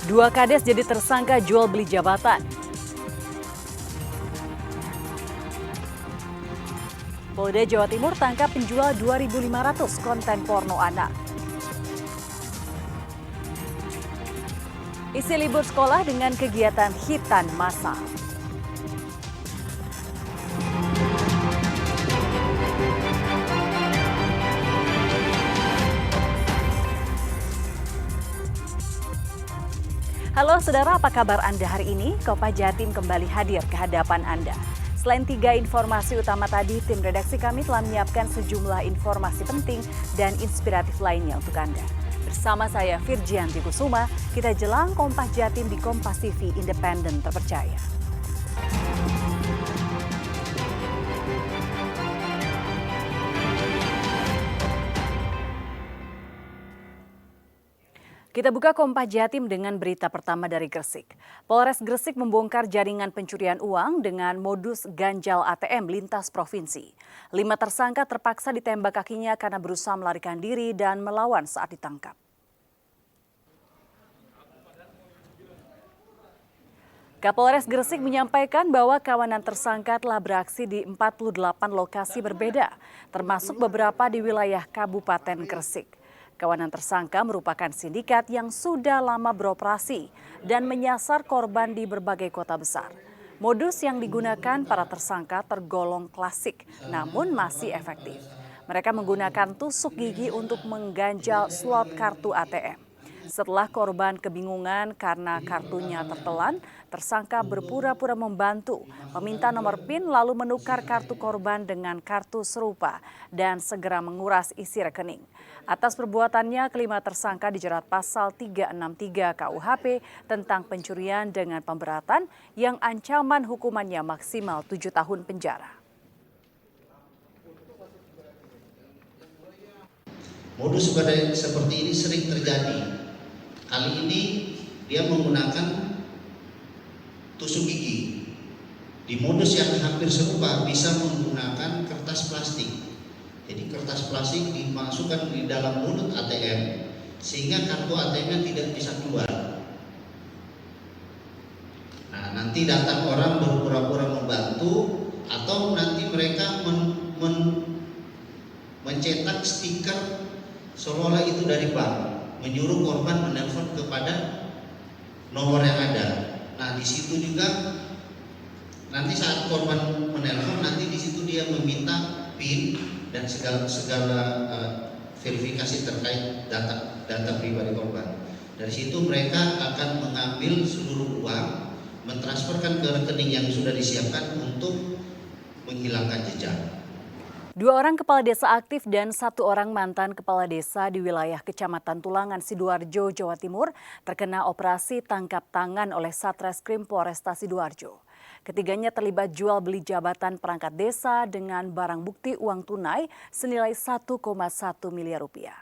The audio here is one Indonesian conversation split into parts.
Dua kades jadi tersangka jual beli jabatan. Polda Jawa Timur tangkap penjual 2.500 konten porno anak. Isi libur sekolah dengan kegiatan hitan massal. Halo saudara, apa kabar Anda hari ini? Kompas Jatim kembali hadir ke hadapan Anda. Selain 3 informasi utama tadi, tim redaksi kami telah menyiapkan sejumlah informasi penting dan inspiratif lainnya untuk Anda. Bersama saya Virgianti Kusuma, kita jelang Kompas Jatim di Kompas TV Independen Terpercaya. Kita buka Kompas Jatim dengan berita pertama dari Gresik. Polres Gresik membongkar jaringan pencurian uang dengan modus ganjal ATM lintas provinsi. 5 tersangka terpaksa ditembak kakinya karena berusaha melarikan diri dan melawan saat ditangkap. Kapolres Gresik menyampaikan bahwa kawanan tersangka telah beraksi di 48 lokasi berbeda, termasuk beberapa di wilayah Kabupaten Gresik. Kawanan tersangka merupakan sindikat yang sudah lama beroperasi dan menyasar korban di berbagai kota besar. Modus yang digunakan para tersangka tergolong klasik, namun masih efektif. Mereka menggunakan tusuk gigi untuk mengganjal slot kartu ATM. Setelah korban kebingungan karena kartunya tertelan, tersangka berpura-pura membantu, meminta nomor PIN lalu menukar kartu korban dengan kartu serupa dan segera menguras isi rekening. Atas perbuatannya, kelima tersangka dijerat pasal 363 KUHP tentang pencurian dengan pemberatan yang ancaman hukumannya maksimal 7 tahun penjara. Modus seperti ini sering terjadi. Kali ini dia menggunakan tusuk gigi. Di modus yang hampir serupa bisa menggunakan kertas plastik. Jadi kertas plastik dimasukkan di dalam mulut ATM sehingga kartu ATM-nya tidak bisa keluar. Nah, nanti datang orang berpura-pura membantu atau nanti mereka mencetak stiker seolah-olah itu dari bank, menyuruh korban menelpon kepada nomor yang ada. Nah, di situ juga nanti saat korban menelpon, nanti di situ dia meminta PIN dan segala verifikasi terkait data pribadi korban. Dari situ mereka akan mengambil seluruh uang, mentransferkan ke rekening yang sudah disiapkan untuk menghilangkan jejak. 2 orang kepala desa aktif dan 1 orang mantan kepala desa di wilayah Kecamatan Tulangan, Sidoarjo, Jawa Timur terkena operasi tangkap tangan oleh Satreskrim Polresta Sidoarjo. Ketiganya terlibat jual beli jabatan perangkat desa dengan barang bukti uang tunai senilai 1,1 miliar rupiah.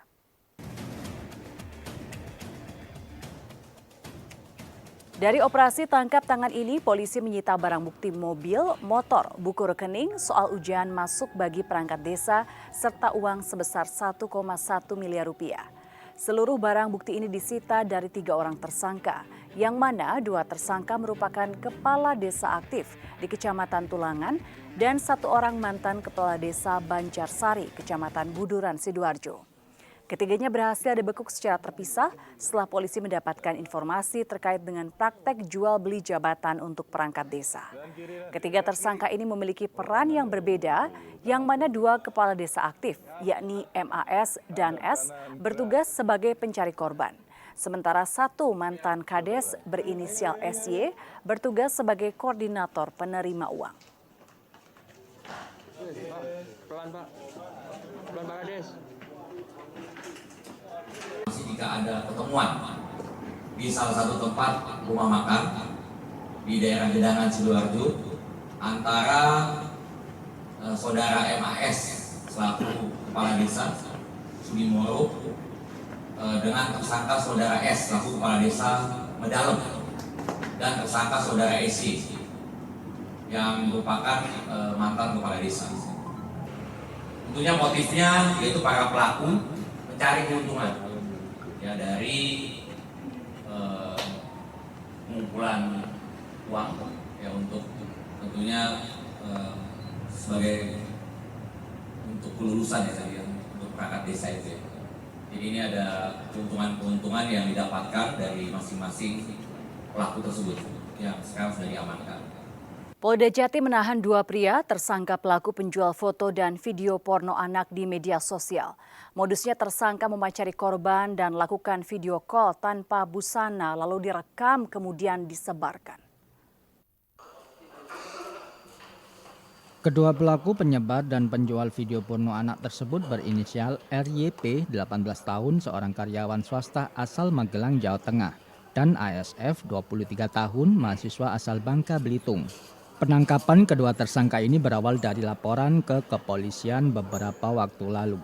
Dari operasi tangkap tangan ini, polisi menyita barang bukti mobil, motor, buku rekening, soal ujian masuk bagi perangkat desa, serta uang sebesar 1,1 miliar rupiah. Seluruh barang bukti ini disita dari 3 orang tersangka, yang mana 2 tersangka merupakan kepala desa aktif di Kecamatan Tulangan dan 1 orang mantan kepala desa Banjarsari, Kecamatan Buduran, Sidoarjo. Ketiganya berhasil dibekuk secara terpisah setelah polisi mendapatkan informasi terkait dengan praktek jual beli jabatan untuk perangkat desa. Ketiga tersangka ini memiliki peran yang berbeda, yang mana 2 kepala desa aktif, yakni MAS dan S, bertugas sebagai pencari korban. Sementara 1 mantan kades berinisial SY bertugas sebagai koordinator penerima uang. Pelan Pak Kades. Jika ada pertemuan di salah satu tempat rumah makan di daerah Gedangan, Sidoarjo antara saudara MAS selaku kepala desa Sudimoro dengan tersangka saudara S selaku kepala desa Medalem dan tersangka saudara SC yang merupakan mantan kepala desa. Tentunya motifnya yaitu para pelaku mencari keuntungan ya dari tentunya sebagai untuk kelulusan ya tadi ya, untuk perangkat desa itu ya. Jadi ini ada keuntungan-keuntungan yang didapatkan dari masing-masing pelaku tersebut yang sekarang sudah diamankan. Polda Jatim menahan 2 pria tersangka pelaku penjual foto dan video porno anak di media sosial. Modusnya tersangka memacari korban dan lakukan video call tanpa busana lalu direkam kemudian disebarkan. Kedua pelaku penyebar dan penjual video porno anak tersebut berinisial RYP, 18 tahun, seorang karyawan swasta asal Magelang, Jawa Tengah, dan ASF, 23 tahun, mahasiswa asal Bangka Belitung. Penangkapan kedua tersangka ini berawal dari laporan ke kepolisian beberapa waktu lalu.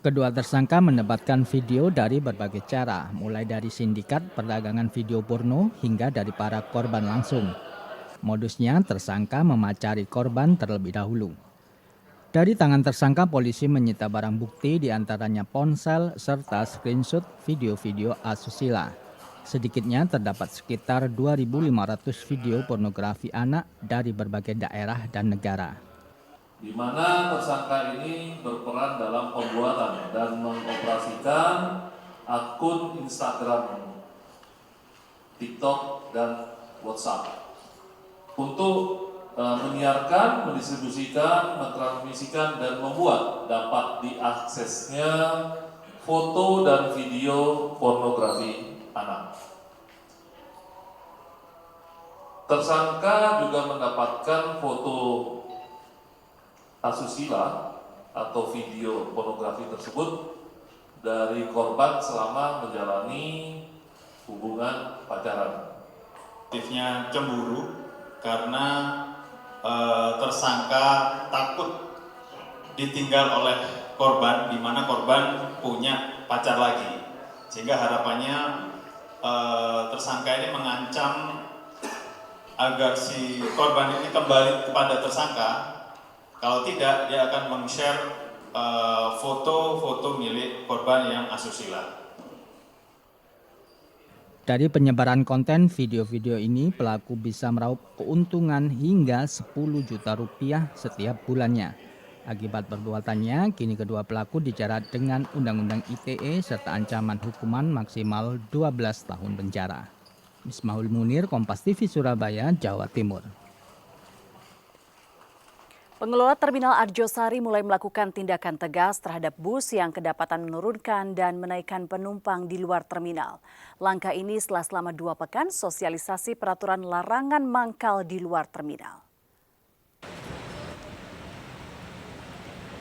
Kedua tersangka mendapatkan video dari berbagai cara, mulai dari sindikat perdagangan video porno hingga dari para korban langsung. Modusnya tersangka memacari korban terlebih dahulu. Dari tangan tersangka polisi menyita barang bukti diantaranya ponsel serta screenshot video-video asusila. Sedikitnya terdapat sekitar 2.500 video pornografi anak dari berbagai daerah dan negara. Di mana tersangka ini berperan dalam pembuatan dan mengoperasikan akun Instagram, TikTok, dan WhatsApp untuk menyiarkan, mendistribusikan, mentransmisikan, dan membuat dapat diaksesnya foto dan video pornografi anak. Tersangka juga mendapatkan foto asusila atau video pornografi tersebut dari korban selama menjalani hubungan pacaran. Motifnya cemburu karena tersangka takut ditinggal oleh korban, di mana korban punya pacar lagi, sehingga harapannya tersangka ini mengancam agar si korban ini kembali kepada tersangka. Kalau tidak, dia akan meng-share foto-foto milik korban yang asusila. Dari penyebaran konten video-video ini, pelaku bisa meraup keuntungan hingga 10 juta rupiah setiap bulannya. Akibat perbuatannya, kini kedua pelaku dijerat dengan Undang-Undang ITE serta ancaman hukuman maksimal 12 tahun penjara. Misbahul Munir, Kompas TV Surabaya, Jawa Timur. Pengelola Terminal Arjosari mulai melakukan tindakan tegas terhadap bus yang kedapatan menurunkan dan menaikkan penumpang di luar terminal. Langkah ini setelah selama 2 pekan sosialisasi peraturan larangan mangkal di luar terminal.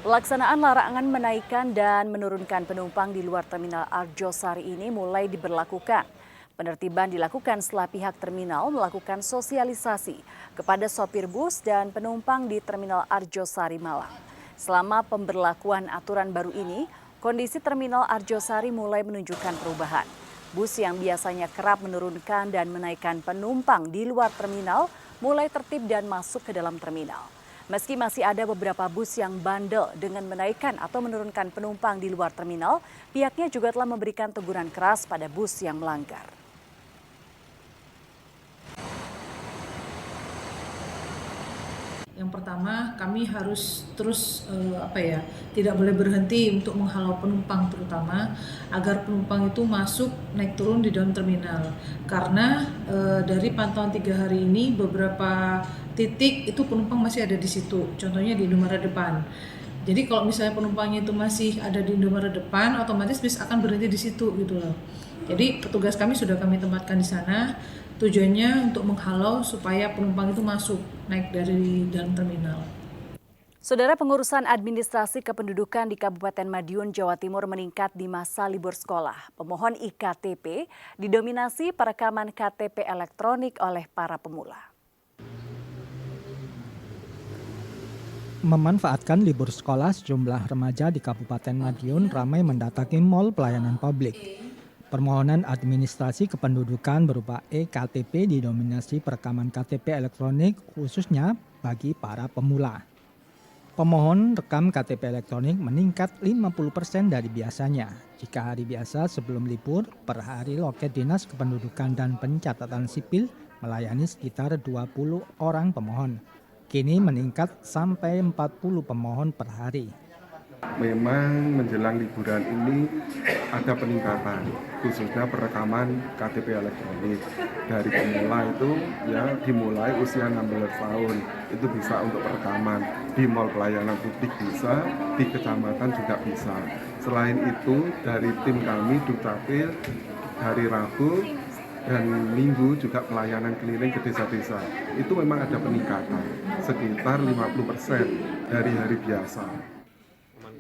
Pelaksanaan larangan menaikkan dan menurunkan penumpang di luar Terminal Arjosari ini mulai diberlakukan. Penertiban dilakukan setelah pihak terminal melakukan sosialisasi kepada sopir bus dan penumpang di Terminal Arjosari Malang. Selama pemberlakuan aturan baru ini, kondisi Terminal Arjosari mulai menunjukkan perubahan. Bus yang biasanya kerap menurunkan dan menaikkan penumpang di luar terminal mulai tertib dan masuk ke dalam terminal. Meski masih ada beberapa bus yang bandel dengan menaikkan atau menurunkan penumpang di luar terminal, pihaknya juga telah memberikan teguran keras pada bus yang melanggar. Yang pertama, kami harus terus tidak boleh berhenti untuk menghalau penumpang, terutama agar penumpang itu masuk naik turun di dalam terminal. Karena dari pantauan 3 hari ini beberapa titik itu penumpang masih ada di situ. Contohnya di Indomaret depan. Jadi kalau misalnya penumpangnya itu masih ada di Indomaret depan, otomatis bis akan berhenti di situ gitu loh. Jadi petugas kami sudah kami tempatkan di sana. Tujuannya untuk menghalau supaya penumpang itu masuk naik dari dalam terminal. Saudara, pengurusan administrasi kependudukan di Kabupaten Madiun, Jawa Timur meningkat di masa libur sekolah. Pemohon IKTP didominasi perekaman KTP elektronik oleh para pemula. Memanfaatkan libur sekolah, sejumlah remaja di Kabupaten Madiun ramai mendatangi mal pelayanan publik. Permohonan administrasi kependudukan berupa eKTP didominasi perekaman KTP elektronik khususnya bagi para pemula. Pemohon rekam KTP elektronik meningkat 50% dari biasanya. Jika hari biasa sebelum libur, per hari loket Dinas Kependudukan dan Pencatatan Sipil melayani sekitar 20 orang pemohon. kini meningkat sampai 40 pemohon per hari. Memang menjelang liburan ini ada peningkatan, khususnya perekaman KTP elektronik. Dari pemula itu ya dimulai usia 16 tahun, itu bisa untuk perekaman. Di mal pelayanan publik bisa, di kecamatan juga bisa. Selain itu dari tim kami Dukcapil hari Rabu dan Minggu juga pelayanan keliling ke desa-desa. Itu memang ada peningkatan, sekitar 50% dari hari biasa.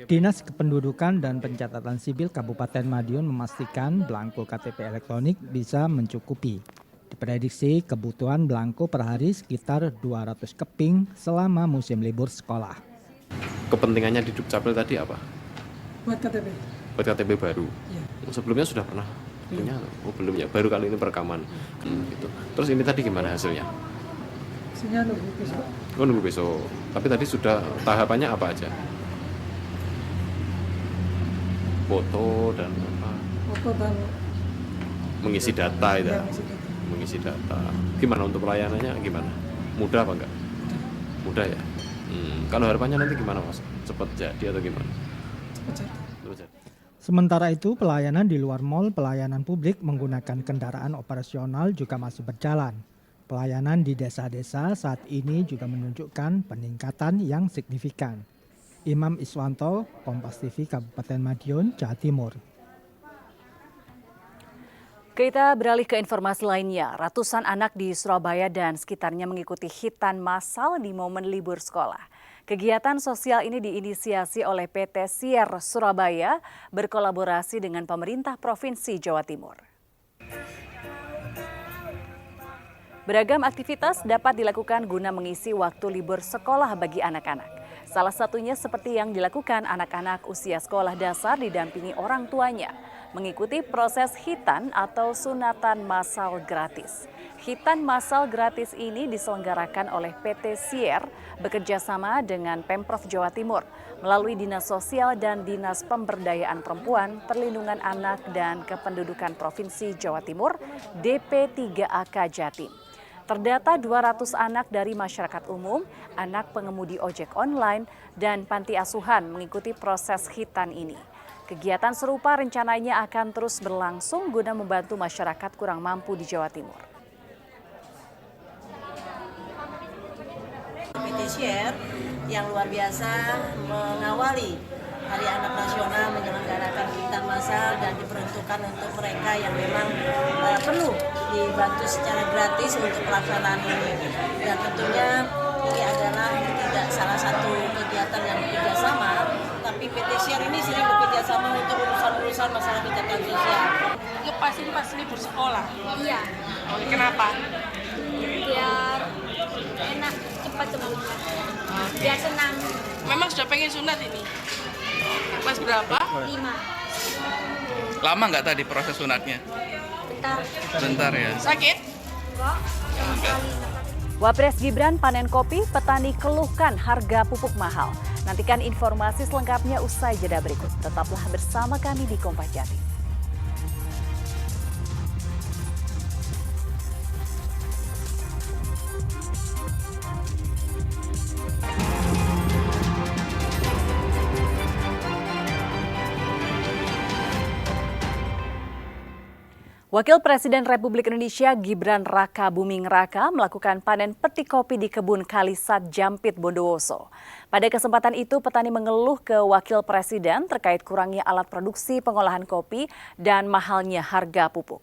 Dinas Kependudukan dan Pencatatan Sipil Kabupaten Madiun memastikan belangko KTP elektronik bisa mencukupi. Diprediksi kebutuhan belangko per hari sekitar 200 keping selama musim libur sekolah. Kepentingannya di Dukcapil tadi apa? Buat KTP. Buat KTP baru? Iya. Sebelumnya sudah pernah punya? Oh belum ya, baru kali ini perekaman. Gitu. Terus ini tadi gimana hasilnya? Hasilnya nunggu besok. Oh nunggu besok. Tapi tadi sudah tahapannya apa aja? Foto dan apa? Foto dan Mengisi data itu. ya, Mengisi data. Gimana untuk pelayanannya gimana? Mudah apa enggak? Mudah ya. Kalau harapannya nanti gimana Mas? Cepat jadi atau gimana? Cepat jadi. Sementara itu, pelayanan di luar mal pelayanan publik menggunakan kendaraan operasional juga masih berjalan. Pelayanan di desa-desa saat ini juga menunjukkan peningkatan yang signifikan. Imam Iswanto, Kompas TV Kabupaten Madiun, Jawa Timur. Kita beralih ke informasi lainnya. Ratusan anak di Surabaya dan sekitarnya mengikuti hitan massal di momen libur sekolah. Kegiatan sosial ini diinisiasi oleh PT Sier Surabaya berkolaborasi dengan pemerintah Provinsi Jawa Timur. Beragam aktivitas dapat dilakukan guna mengisi waktu libur sekolah bagi anak-anak. Salah satunya seperti yang dilakukan anak-anak usia sekolah dasar didampingi orang tuanya, mengikuti proses hitan atau sunatan massal gratis. Hitan massal gratis ini diselenggarakan oleh PT Sier bekerjasama dengan Pemprov Jawa Timur melalui Dinas Sosial dan Dinas Pemberdayaan Perempuan, Perlindungan Anak dan Kependudukan Provinsi Jawa Timur (DP3AK Jatim). Terdata 200 anak dari masyarakat umum, anak pengemudi ojek online, dan panti asuhan mengikuti proses hitan ini. Kegiatan serupa rencananya akan terus berlangsung guna membantu masyarakat kurang mampu di Jawa Timur. PT Sier yang luar biasa mengawali Hari Anak Nasional menyelenggarakan hitan massal dan diperuntukkan untuk mereka yang memang perlu dibantu secara gratis untuk pelaksanaan ini. Dan tentunya ini adalah tidak salah satu kegiatan yang bekerjasama, tapi PT Sier ini sering bekerjasama untuk urusan-urusan masalah kejahatan sosial. Lepasin pas libur sekolah? Iya. Kenapa? Biar enak, cepat sembuhnya. Biar senang. Memang sudah pengen sunat ini? Kelas berapa? 5. Lama nggak tadi proses sunatnya? Bentar. Bentar ya. Sakit? Enggak. Wapres Gibran panen kopi, petani keluhkan harga pupuk mahal. Nantikan informasi selengkapnya usai jeda berikut. Tetaplah bersama kami di Kompas Jatim. Wakil Presiden Republik Indonesia Gibran Raka Buming Raka melakukan panen petik kopi di kebun Kalisat Jampit Bondowoso. Pada kesempatan itu petani mengeluh ke Wakil Presiden terkait kurangnya alat produksi pengolahan kopi dan mahalnya harga pupuk.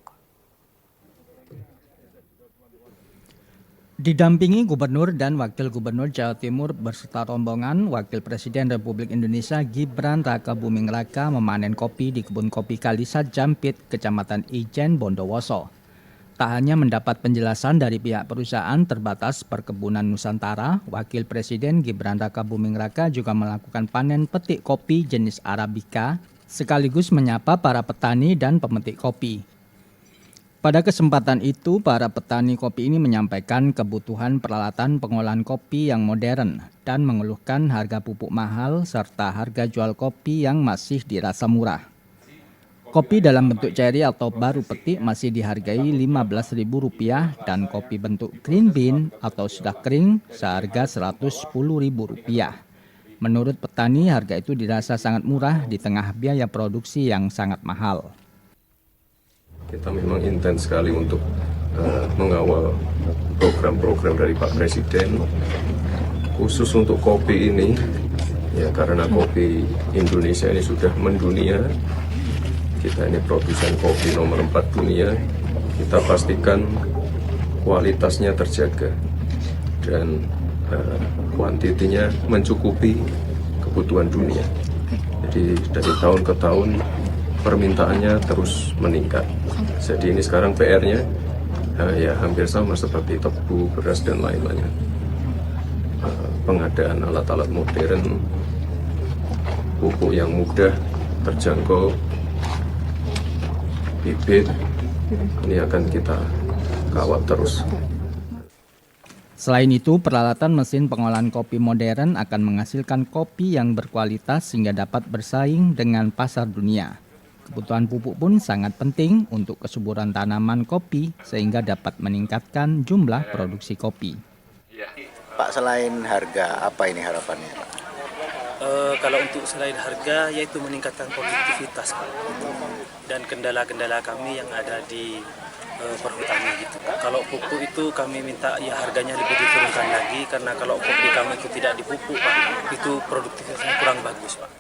Didampingi Gubernur dan Wakil Gubernur Jawa Timur beserta rombongan, Wakil Presiden Republik Indonesia Gibran Raka Buming Raka memanen kopi di kebun kopi Kalisat Jampit, Kecamatan Ijen, Bondowoso. Tak hanya mendapat penjelasan dari pihak perusahaan terbatas Perkebunan Nusantara, Wakil Presiden Gibran Raka Buming Raka juga melakukan panen petik kopi jenis Arabica, sekaligus menyapa para petani dan pemetik kopi. Pada kesempatan itu, para petani kopi ini menyampaikan kebutuhan peralatan pengolahan kopi yang modern dan mengeluhkan harga pupuk mahal serta harga jual kopi yang masih dirasa murah. Kopi dalam bentuk ceri atau baru petik masih dihargai Rp15.000 dan kopi bentuk green bean atau sudah kering seharga Rp110.000. Menurut petani, harga itu dirasa sangat murah di tengah biaya produksi yang sangat mahal. Kita memang intens sekali untuk mengawal program-program dari Pak Presiden, khusus untuk kopi ini, ya karena kopi Indonesia ini sudah mendunia. Kita ini produsen kopi nomor 4 dunia, kita pastikan kualitasnya terjaga dan kuantitinya mencukupi kebutuhan dunia. Jadi dari tahun ke tahun permintaannya terus meningkat. Jadi ini sekarang PR-nya ya hampir sama seperti tebu, beras dan lain-lainnya. Pengadaan alat-alat modern, pupuk yang mudah terjangkau, bibit, ini akan kita kawal terus. Selain itu, peralatan mesin pengolahan kopi modern akan menghasilkan kopi yang berkualitas sehingga dapat bersaing dengan pasar dunia. Kebutuhan pupuk pun sangat penting untuk kesuburan tanaman kopi sehingga dapat meningkatkan jumlah produksi kopi. Pak, selain harga, apa ini harapannya, Pak? Kalau untuk selain harga, yaitu meningkatkan produktivitas, Pak. Dan kendala-kendala kami yang ada di perhutani gitu. Kalau pupuk itu kami minta ya harganya lebih diturunkan lagi, karena kalau kopi kami itu tidak dipupuk, Pak, itu produktivitasnya kurang bagus, Pak.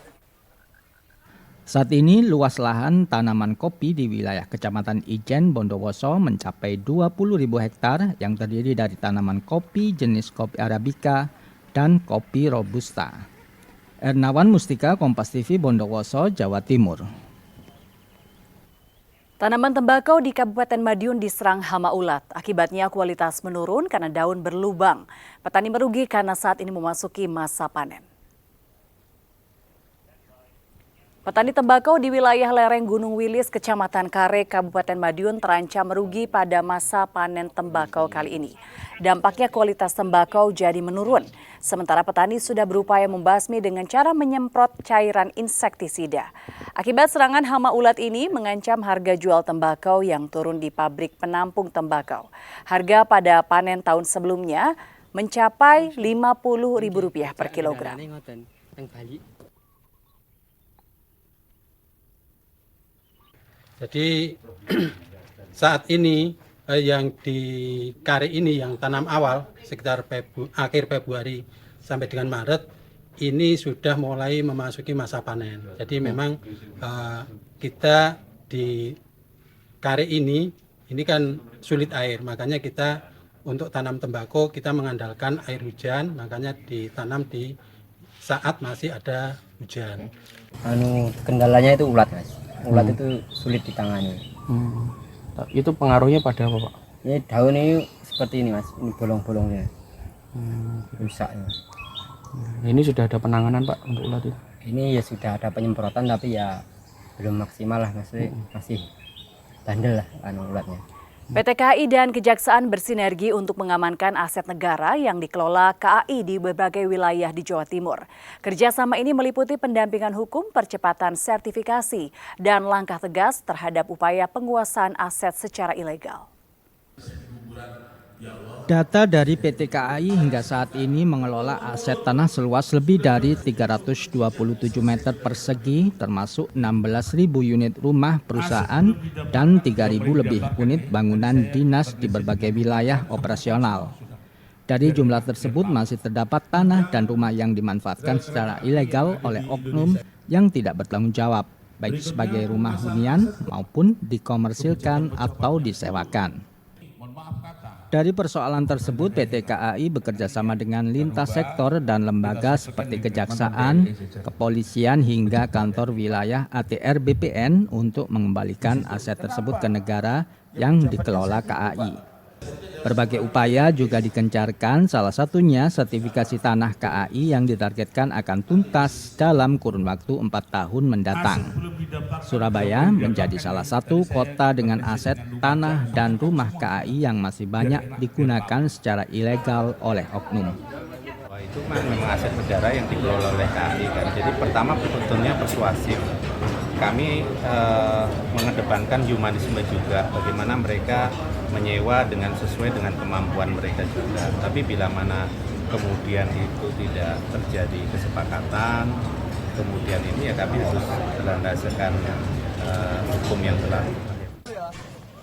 Saat ini luas lahan tanaman kopi di wilayah Kecamatan Ijen, Bondowoso mencapai 20.000 hektar yang terdiri dari tanaman kopi jenis kopi Arabica dan kopi Robusta. Ernawan Mustika, Kompas TV, Bondowoso, Jawa Timur. Tanaman tembakau di Kabupaten Madiun diserang hama ulat. Akibatnya kualitas menurun karena daun berlubang. Petani merugi karena saat ini memasuki masa panen. Petani tembakau di wilayah lereng Gunung Wilis, Kecamatan Kare, Kabupaten Madiun terancam merugi pada masa panen tembakau kali ini. Dampaknya kualitas tembakau jadi menurun. Sementara petani sudah berupaya membasmi dengan cara menyemprot cairan insektisida. Akibat serangan hama ulat ini mengancam harga jual tembakau yang turun di pabrik penampung tembakau. Harga pada panen tahun sebelumnya mencapai Rp50.000 per kilogram. Jadi saat ini yang di Kare ini yang tanam awal sekitar akhir Februari sampai dengan Maret ini sudah mulai memasuki masa panen. Jadi memang kita di Kare ini kan sulit air, makanya kita untuk tanam tembakau kita mengandalkan air hujan, makanya ditanam di saat masih ada hujan. Kendalanya itu ulat, Mas. Ulat itu sulit ditangani. Itu pengaruhnya pada apa, Pak? Ini daun ini seperti ini, Mas. Ini bolong-bolongnya. Rusak ya. Ini sudah ada penanganan, Pak, untuk ulat itu? Ini ya sudah ada penyemprotan tapi ya belum maksimal lah, masih bandel lah ulatnya. PT KAI dan Kejaksaan bersinergi untuk mengamankan aset negara yang dikelola KAI di berbagai wilayah di Jawa Timur. Kerjasama ini meliputi pendampingan hukum, percepatan sertifikasi, dan langkah tegas terhadap upaya penguasaan aset secara ilegal. Data dari PT KAI hingga saat ini mengelola aset tanah seluas lebih dari 327 meter persegi, termasuk 16.000 unit rumah perusahaan dan 3.000 lebih unit bangunan dinas di berbagai wilayah operasional. Dari jumlah tersebut masih terdapat tanah dan rumah yang dimanfaatkan secara ilegal oleh oknum yang tidak bertanggung jawab, baik sebagai rumah hunian maupun dikomersilkan atau disewakan. Dari persoalan tersebut, PT KAI bekerjasama dengan lintas sektor dan lembaga seperti Kejaksaan, Kepolisian hingga kantor wilayah ATR BPN untuk mengembalikan aset tersebut ke negara yang dikelola KAI. Berbagai upaya juga dikencarkan, salah satunya sertifikasi tanah KAI yang ditargetkan akan tuntas dalam kurun waktu 4 tahun mendatang. Surabaya menjadi salah satu kota dengan aset tanah dan rumah KAI yang masih banyak digunakan secara ilegal oleh oknum. Itu memang aset negara yang dikelola oleh KAI kan. Jadi pertama sebetulnya persuasif. kami mengedepankan humanisme juga, bagaimana mereka menyewa sesuai dengan kemampuan mereka juga. Tapi bila mana kemudian itu tidak terjadi kesepakatan, kemudian ini ya kami harus berlandaskan hukum yang berlaku.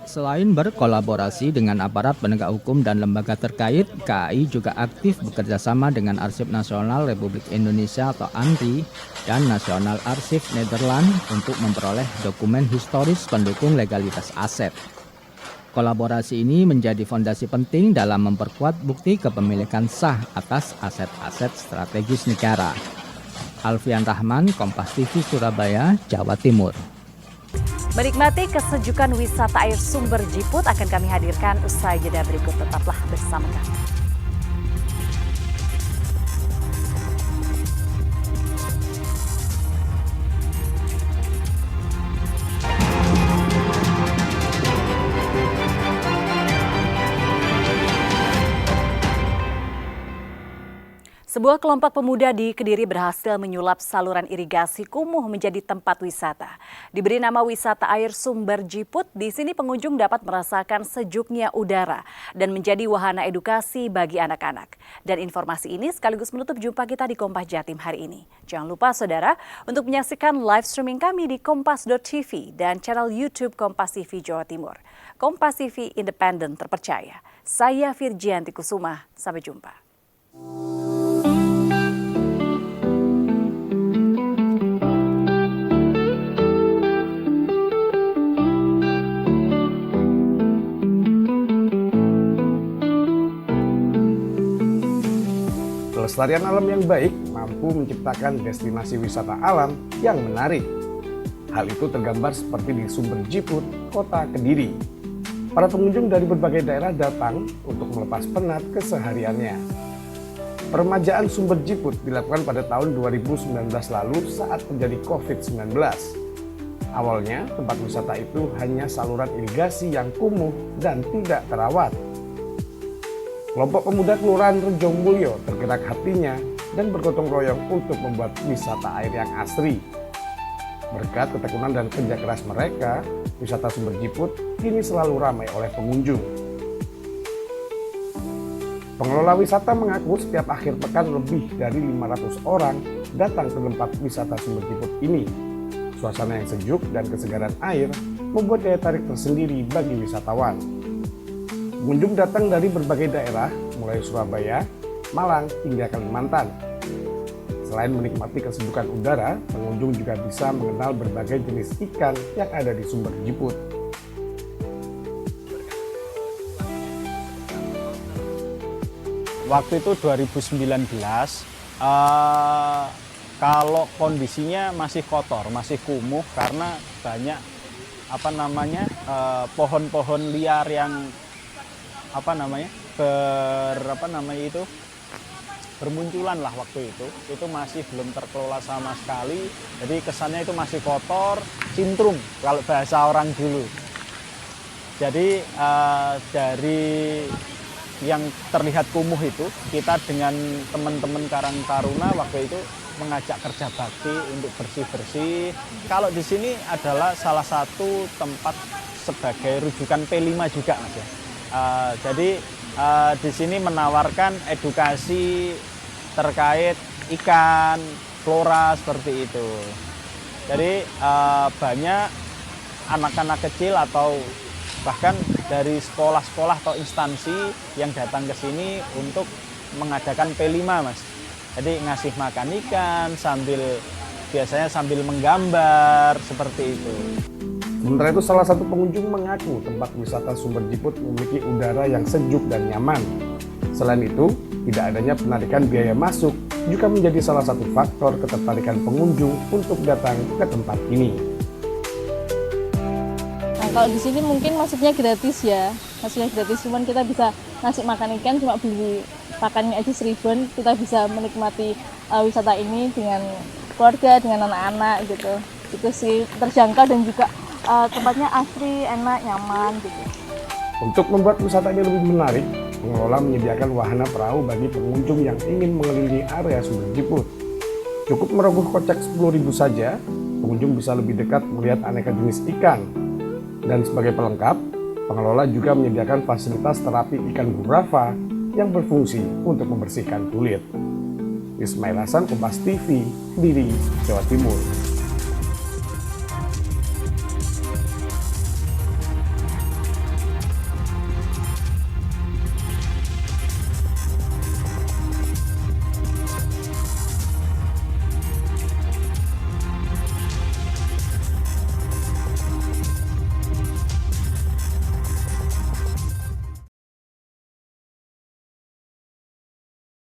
Selain berkolaborasi dengan aparat penegak hukum dan lembaga terkait, KAI juga aktif bekerjasama dengan Arsip Nasional Republik Indonesia atau ANRI dan Nasional Arsip Nederland untuk memperoleh dokumen historis pendukung legalitas aset. Kolaborasi ini menjadi fondasi penting dalam memperkuat bukti kepemilikan sah atas aset-aset strategis negara. Alfian Rahman, Kompas TV Surabaya, Jawa Timur. Menikmati kesejukan wisata air sumber Jiput akan kami hadirkan usai jeda berikut. Tetaplah bersama kami. Sebuah kelompok pemuda di Kediri berhasil menyulap saluran irigasi kumuh menjadi tempat wisata. Diberi nama wisata air sumber Jiput, di sini pengunjung dapat merasakan sejuknya udara dan menjadi wahana edukasi bagi anak-anak. Dan informasi ini sekaligus menutup jumpa kita di Kompas Jatim hari ini. Jangan lupa saudara untuk menyaksikan live streaming kami di kompas.tv dan channel YouTube Kompas TV Jawa Timur. Kompas TV independen terpercaya. Saya Virgianti Kusuma, sampai jumpa. Pelestarian alam yang baik mampu menciptakan destinasi wisata alam yang menarik. Hal itu tergambar seperti di Sumber Jiput, Kota Kediri. Para pengunjung dari berbagai daerah datang untuk melepas penat kesehariannya. Peremajaan Sumber Jiput dilakukan pada tahun 2019 lalu saat terjadi COVID-19. Awalnya, tempat wisata itu hanya saluran irigasi yang kumuh dan tidak terawat. Kelompok pemuda Kelurahan Rejomulyo tergerak hatinya dan bergotong royong untuk membuat wisata air yang asri. Berkat ketekunan dan kerja keras mereka, wisata Sumber Jiput kini selalu ramai oleh pengunjung. Pengelola wisata mengaku setiap akhir pekan lebih dari 500 orang datang ke tempat wisata Sumber Jiput ini. Suasana yang sejuk dan kesegaran air membuat daya tarik tersendiri bagi wisatawan. Pengunjung datang dari berbagai daerah, mulai Surabaya, Malang, hingga Kalimantan. Selain menikmati kesejukan udara, pengunjung juga bisa mengenal berbagai jenis ikan yang ada di Sumber Jiput. Waktu itu 2019, kalau kondisinya masih kotor, masih kumuh karena banyak pohon-pohon liar yang bermunculan lah waktu itu masih belum terkelola sama sekali, jadi kesannya itu masih kotor, cintrum kalau bahasa orang dulu. Jadi dari yang terlihat kumuh itu, kita dengan teman-teman Karang Taruna waktu itu mengajak kerja bakti untuk bersih-bersih. Kalau di sini adalah salah satu tempat sebagai rujukan P5 juga, Mas ya. Jadi di sini menawarkan edukasi terkait ikan, flora seperti itu. Jadi banyak anak-anak kecil atau bahkan dari sekolah-sekolah atau instansi yang datang ke sini untuk mengadakan P5, Mas. Jadi ngasih makan ikan biasanya sambil menggambar seperti itu. Sementara itu salah satu pengunjung mengaku tempat wisata Sumber Jiput memiliki udara yang sejuk dan nyaman. Selain itu, tidak adanya penarikan biaya masuk juga menjadi salah satu faktor ketertarikan pengunjung untuk datang ke tempat ini. Nah, kalau di sini mungkin masuknya gratis ya, cuman kita bisa ngasih makan ikan, cuma beli pakannya aja 1.000-an, kita bisa menikmati wisata ini dengan keluarga, dengan anak-anak gitu. Itu sih terjangkau dan juga tempatnya asri, enak, nyaman gitu. Untuk membuat wisata ini lebih menarik, pengelola menyediakan wahana perahu bagi pengunjung yang ingin mengelilingi area Sumber Jiput. Cukup merogoh kocek 10.000 saja, pengunjung bisa lebih dekat melihat aneka jenis ikan. Dan sebagai pelengkap, pengelola juga menyediakan fasilitas terapi ikan gurava yang berfungsi untuk membersihkan kulit. Ismail Hasan, Kompas TV, Kediri, Jawa Timur.